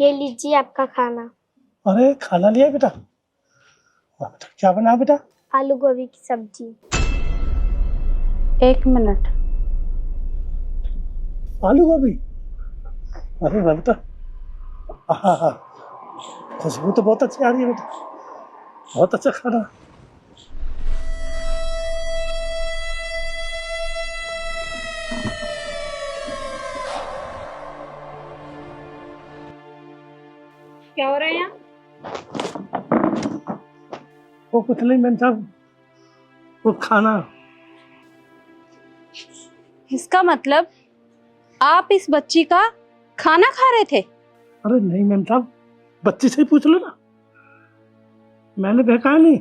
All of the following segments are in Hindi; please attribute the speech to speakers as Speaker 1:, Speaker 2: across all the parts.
Speaker 1: ये लीजिए आपका खाना।
Speaker 2: अरे खाना लिया बेटा? वाह बेटा, क्या बना बेटा?
Speaker 1: आलू गोभी की सब्जी।
Speaker 3: 1 मिनट।
Speaker 2: आलू गोभी? अरे वाह बेटा, हाँ हाँ, खुशबू तो बहुत अच्छी आ रही है बेटा, बहुत अच्छा खाना।
Speaker 3: क्या हो रहा है यहाँ?
Speaker 2: वो कुछ नहीं मैम साहब, वो खाना।
Speaker 3: इसका मतलब आप इस बच्ची का खाना खा रहे थे?
Speaker 2: अरे नहीं मैम साहब, बच्ची से ही पूछ लो ना, मैंने बहकाया नहीं,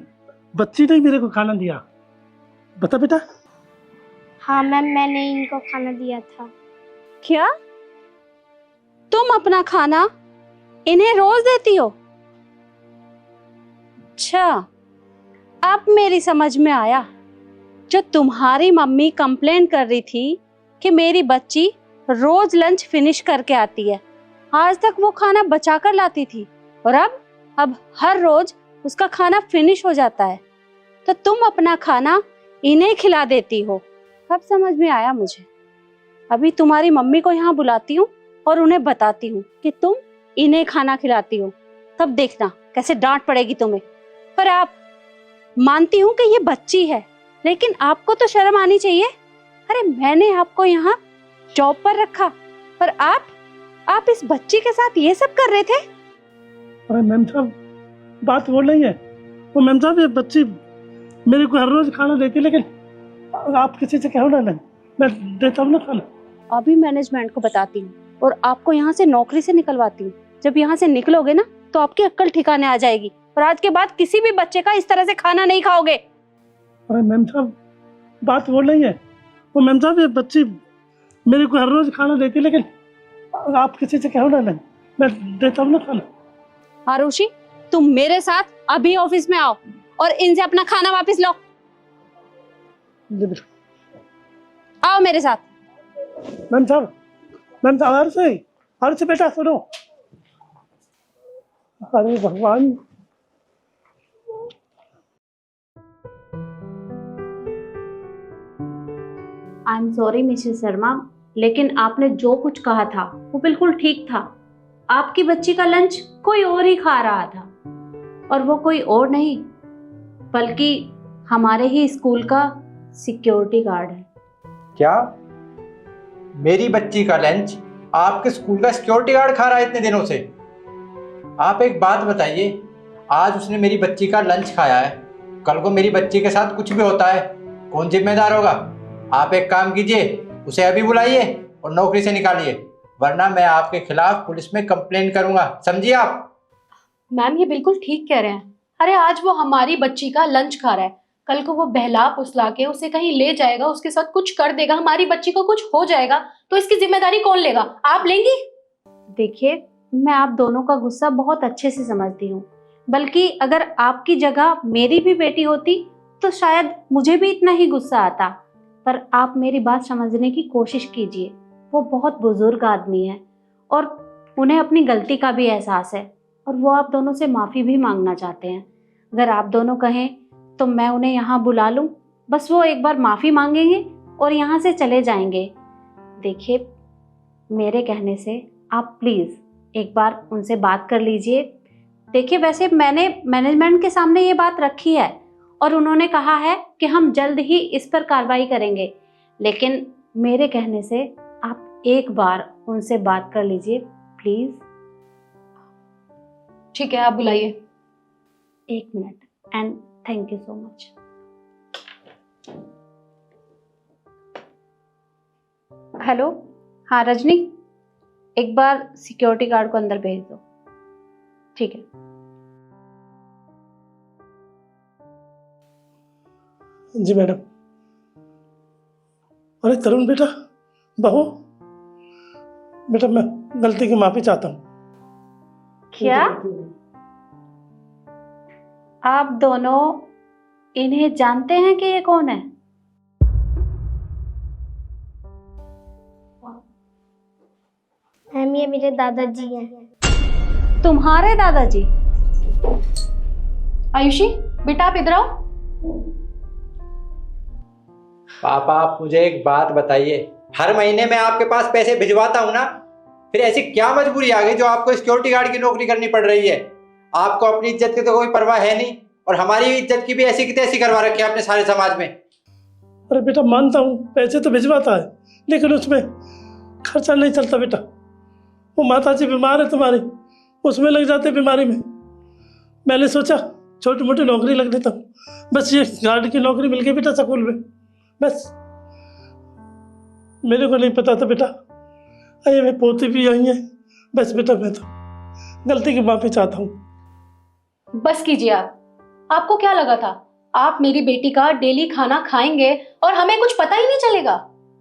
Speaker 2: बच्ची ने ही मेरे को खाना दिया। बता बेटा।
Speaker 1: हाँ मैम, मैंने इनको खाना दिया था।
Speaker 3: क्या तुम अपना खाना इन्हें रोज देती हो? अच्छा, अब मेरी समझ में आया। जो तुम्हारी मम्मी कंप्लेन कर रही थी कि मेरी बच्ची रोज लंच फिनिश करके आती है, आज तक वो खाना बचा कर लाती थी और अब हर रोज उसका खाना फिनिश हो जाता है, तो तुम अपना खाना इन्हें खिला देती हो। अब समझ में आया मुझे। अभी तुम्हारी मम्मी को यहाँ बुलाती हूँ और उन्हें बताती हूँ कि तुम इन्हें खाना खिलाती हो, तब देखना कैसे डांट पड़ेगी तुम्हें। पर आप, मानती हूँ कि ये बच्ची है, लेकिन आपको तो शर्म आनी चाहिए। अरे मैंने आपको यहाँ जॉब पर रखा, पर आप इस बच्ची के साथ ये सब कर रहे थे?
Speaker 2: अरे मैम साहब, बात वो नहीं है, वो मैम साहब ये बच्ची मेरे को हर रोज खाना देती, लेकिन आप किसी से कहो ना, मैं देता हूँ ना खाना।
Speaker 3: अभी मैनेजमेंट को बताती हूँ और आपको यहाँ से नौकरी से निकलवाती हूँ। जब यहाँ से निकलोगे ना तो आपकी अक्ल ठिकाने आ जाएगी और आज के बाद किसी भी बच्चे का इस तरह से खाना नहीं खाओगे।
Speaker 2: अरे मैम साहब, बात वो नहीं है, वो मैम साहब ये बच्ची मेरे को हर रोज खाना देती, लेकिन आप किसी से कहो ना, मैं देता हूँ ना खाना।
Speaker 3: आरुषि, तुम मेरे साथ अभी ऑफिस में आओ और इनसे अपना खाना वापस लो।
Speaker 2: जी बेटा।
Speaker 3: आओ मेरे साथ।
Speaker 2: मैम साहब, हर से बेटा सुनो। अरे भगवान,
Speaker 3: I am sorry Mrs Sharma, लेकिन आपने जो कुछ कहा था वो बिल्कुल ठीक था। आपकी बच्ची का लंच कोई और ही खा रहा था, और वो कोई और नहीं बल्कि हमारे ही स्कूल का सिक्योरिटी गार्ड है।
Speaker 4: क्या मेरी बच्ची का लंच आपके स्कूल का सिक्योरिटी गार्ड खा रहा है इतने दिनों से? आप एक बात बताइए, आज उसने मेरी बच्ची का लंच खाया है, कल को मेरी बच्ची के साथ कुछ भी होता है, कौन जिम्मेदार होगा? आप एक काम कीजिए, उसे अभी बुलाइए और नौकरी से निकालिए, वरना मैं आपके खिलाफ पुलिस में कंप्लेन करूंगा, समझिए आप?
Speaker 5: मैम ये बिल्कुल ठीक कह रहे हैं। अरे आज वो हमारी बच्ची का लंच खा रहा है, कल को वो बहला फुसला के उसे कहीं ले जाएगा, उसके साथ कुछ कर देगा, हमारी बच्ची को कुछ हो जाएगा, तो इसकी जिम्मेदारी कौन लेगा? आप लेंगी?
Speaker 3: देखिए, मैं आप दोनों का गुस्सा बहुत अच्छे से समझती हूँ, बल्कि अगर आपकी जगह मेरी भी बेटी होती तो शायद मुझे भी इतना ही गुस्सा आता। पर आप मेरी बात समझने की कोशिश कीजिए। वो बहुत बुजुर्ग आदमी है और उन्हें अपनी गलती का भी एहसास है, और वो आप दोनों से माफ़ी भी मांगना चाहते हैं। अगर आप दोनों कहें तो मैं उन्हें यहाँ बुला लूँ, बस वो एक बार माफ़ी मांगेंगे और यहाँ से चले जाएंगे। देखिए, मेरे कहने से आप प्लीज़ एक बार उनसे बात कर लीजिए। देखिए, वैसे मैंने मैनेजमेंट के सामने ये बात रखी है और उन्होंने कहा है कि हम जल्द ही इस पर कार्रवाई करेंगे, लेकिन मेरे कहने से आप एक बार उनसे बात कर लीजिए प्लीज़।
Speaker 5: ठीक है, आप बुलाइए।
Speaker 3: 1 minute and thank you so much. Hello, हाँ रजनी, एक बार सिक्योरिटी गार्ड को अंदर भेज दो। ठीक है।
Speaker 2: जी मैडम। अरे तरुण बेटा, बहू बेटा, मैं गलती की माफी चाहता हूँ।
Speaker 3: क्या आप दोनों इन्हें जानते हैं कि ये कौन है?
Speaker 1: मैम ये मेरे दादाजी हैं।
Speaker 3: तुम्हारे दादाजी?
Speaker 5: आयुषी बेटा आप इधर आओ।
Speaker 4: पापा आप मुझे एक बात बताइए, हर महीने मैं आपके पास पैसे भिजवाता हूँ ना, फिर ऐसी क्या मजबूरी आ गई जो आपको सिक्योरिटी गार्ड की नौकरी करनी पड़ रही है? आपको अपनी इज्जत की तो कोई परवाह है नहीं, और हमारी इज्जत की भी ऐसी की तैसी करवा रखी है आपने सारे समाज में।
Speaker 2: अरे बेटा मानता हूँ पैसे तो भिजवाता है, लेकिन उसमें खर्चा नहीं चलता बेटा। वो माता जी बीमार है तुम्हारी, उसमें लग जाते बीमारी में। मैंने सोचा छोटी मोटी नौकरी लग लेता हूँ, बस ये गार्ड की नौकरी मिल गई बेटा स्कूल में, बस। मेरे को नहीं पता था बेटा, अरे मैं पोती भी आई है, बस बेटा मैं तो गलती की माफी चाहता हूँ।
Speaker 5: बस कीजिए आप। आपको क्या लगा था आप मेरी बेटी का डेली खाना खाएंगे और हमें कुछ पता ही नहीं चलेगा?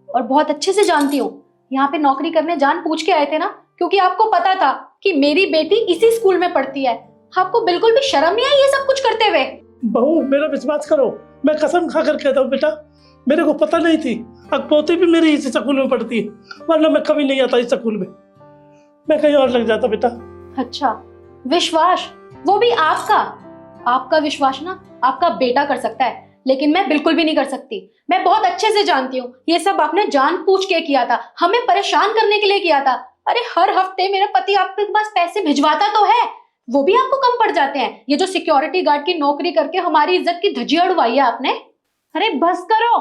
Speaker 5: और बहुत अच्छे से जानती हूँ, यहाँ पे नौकरी करने जान पूछ के आए थे ना, क्योंकि आपको पता था कि मेरी बेटी इसी स्कूल में पढ़ती है। आपको बिल्कुल भी शर्म नहीं आई ये सब कुछ करते हुए?
Speaker 2: बहू मेरा विश्वास करो, मैं कसम खा कर कहता हूँ बेटा, मेरे को पता नहीं थी। अब पोती भी मेरी इसी स्कूल में पढ़ती है, वरना मैं कभी नहीं आता इस स्कूल में, मैं कहीं और लग जाता बेटा।
Speaker 5: अच्छा, विश्वास वो भी आपका? आपका विश्वास ना आपका बेटा कर सकता है, लेकिन मैं बिल्कुल भी नहीं कर सकती। मैं बहुत अच्छे से जानती हूँ ये सब आपने जानबूझ के किया था, हमें परेशान करने के लिए किया था। अरे हर हफ्ते मेरा पति आपके पास पैसे भिजवाता तो है, वो भी आपको कम पड़ जाते हैं। ये जो सिक्योरिटी गार्ड की नौकरी करके हमारी इज्जत की धज्जियां उड़वाई है आपने।
Speaker 3: अरे बस करो।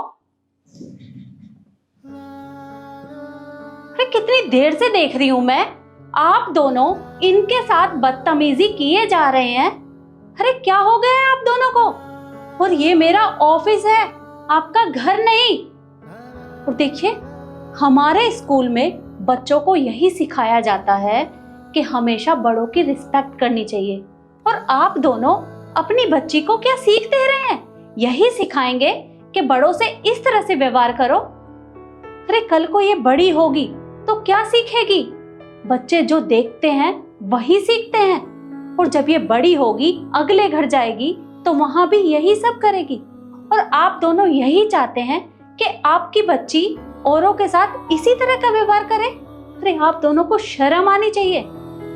Speaker 3: अरे कितनी देर से देख रही हूं मैं, आप दोनों इनके साथ बदतमीजी किए जा रहे हैं। अरे क्या हो गया है आप दोनों को? और ये मेरा ऑफिस है, आपका घर नहीं। और देखिए, हमारे स्कूल में बच्चों को यही सिखाया जाता है कि हमेशा बड़ों की रिस्पेक्ट करनी चाहिए। और आप दोनों अपनी बच्ची को क्या सीख दे रहे हैं? यही सिखाएंगे कि बड़ों से इस तरह से व्यवहार करो। अरे कल को ये बड़ी होगी तो क्या सीखेगी? बच्चे जो देखते हैं वही सीखते हैं, और जब ये बड़ी होगी अगले घर जाएगी तो वहां भी यही सब करेगी। और आप दोनों यही चाहते हैं कि आपकी बच्ची औरों के साथ इसी तरह का व्यवहार करे। अरे आप दोनों को शर्म आनी चाहिए।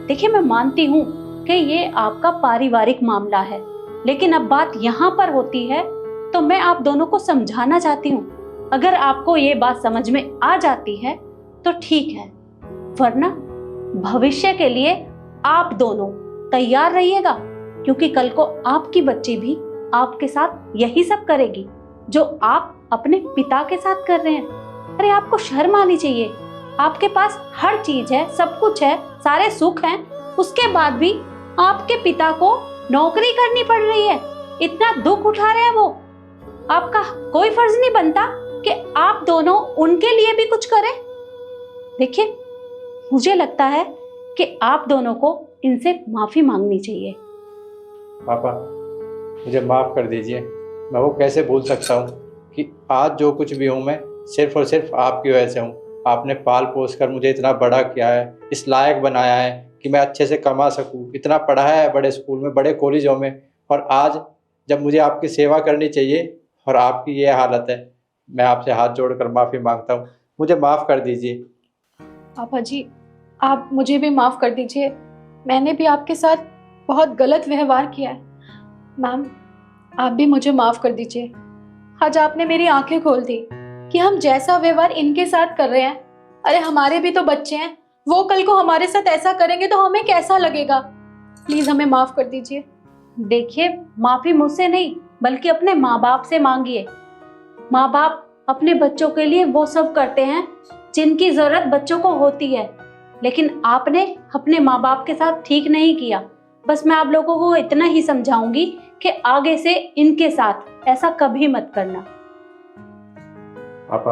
Speaker 3: देखिए, मैं मानती हूँ कि ये आपका पारिवारिक मामला है, लेकिन अब बात यहाँ पर होती है तो मैं आप दोनों को समझाना चाहती हूँ। अगर आपको ये बात समझ में आ जाती है तो ठीक है, वरना भविष्य के लिए आप दोनों तैयार रहिएगा, क्योंकि कल को आपकी बच्ची भी आपके साथ यही सब करेगी जो आप अपने पिता के साथ कर रहे हैं। अरे आपको शर्म आनी चाहिए। आपके पास हर चीज है, सब कुछ है, सारे सुख हैं, उसके बाद भी आपके पिता को नौकरी करनी पड़ रही है, इतना दुख उठा रहे हैं वो। आपका कोई फर्ज नहीं बनता कि आप दोनों उनके लिए भी कुछ करें? देखिए, मुझे लगता है कि आप दोनों को इनसे माफी मांगनी चाहिए।
Speaker 4: पापा मुझे माफ़ कर दीजिए, मैं वो कैसे भूल सकता हूँ कि आज जो कुछ भी हूँ मैं सिर्फ और सिर्फ आपकी वजह से हूँ। आपने पाल पोस कर मुझे इतना बड़ा किया है, इस लायक बनाया है कि मैं अच्छे से कमा सकूँ, इतना पढ़ाया है बड़े स्कूल में, बड़े कॉलेजों में, और आज जब मुझे आपकी सेवा करनी चाहिए और आपकी ये हालत है, मैं आपसे हाथ जोड़कर माफ़ी मांगता हूँ, मुझे माफ़ कर दीजिए।
Speaker 5: पापा जी, आप मुझे भी माफ कर दीजिए, मैंने भी आपके साथ बहुत गलत व्यवहार किया है। मैम, आप भी मुझे माफ कर दीजिए। आज आपने मेरी आंखें खोल दी कि हम जैसा व्यवहार इनके साथ कर रहे हैं, अरे हमारे भी तो बच्चे हैं, वो कल को हमारे साथ ऐसा करेंगे तो हमें कैसा लगेगा? प्लीज हमें माफ कर दीजिए।
Speaker 3: देखिए, माफी मुझसे नहीं बल्कि अपने माँ बाप से मांगिए। माँ बाप अपने बच्चों के लिए वो सब करते हैं जिनकी जरूरत बच्चों को होती है, लेकिन आपने अपने माँ बाप के साथ ठीक नहीं किया। बस मैं आप लोगों को इतना ही समझाऊंगी कि आगे से इनके साथ ऐसा कभी मत करना।
Speaker 4: पापा,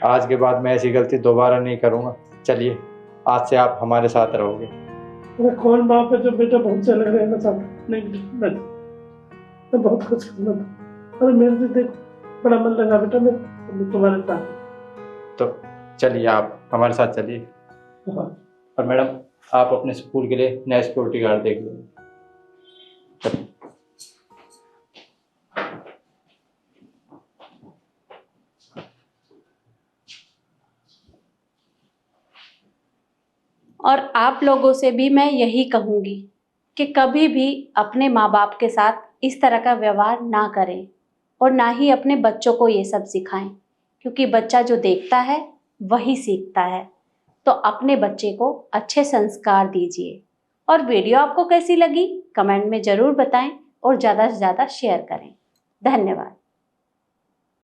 Speaker 4: आज के बाद मैं ऐसी गलती दोबारा नहीं करूँगा। चलिए, आज से आप हमारे साथ रहोगे।
Speaker 2: अरे कौन बाप है जो बेटा बहुत चले गए ना साहब? नहीं, मैं बहुत खुश था। अरे मेरे भी देख बड़ा मन लगा बेटा मैं तुम्हारे साथ।
Speaker 4: तो चलिए, आप हमारे साथ चलिए।
Speaker 2: हाँ।
Speaker 4: और मैडम, आप अपने स्कूल के लिए नया सिक्योरिटी गार्ड देख लीजिए।
Speaker 3: और आप लोगों से भी मैं यही कहूंगी कि कभी भी अपने माँ बाप के साथ इस तरह का व्यवहार ना करें और ना ही अपने बच्चों को ये सब सिखाएं, क्योंकि बच्चा जो देखता है वही सीखता है। तो अपने बच्चे को अच्छे संस्कार दीजिए। और वीडियो आपको कैसी लगी कमेंट में ज़रूर बताएं और ज़्यादा से ज़्यादा शेयर करें। धन्यवाद।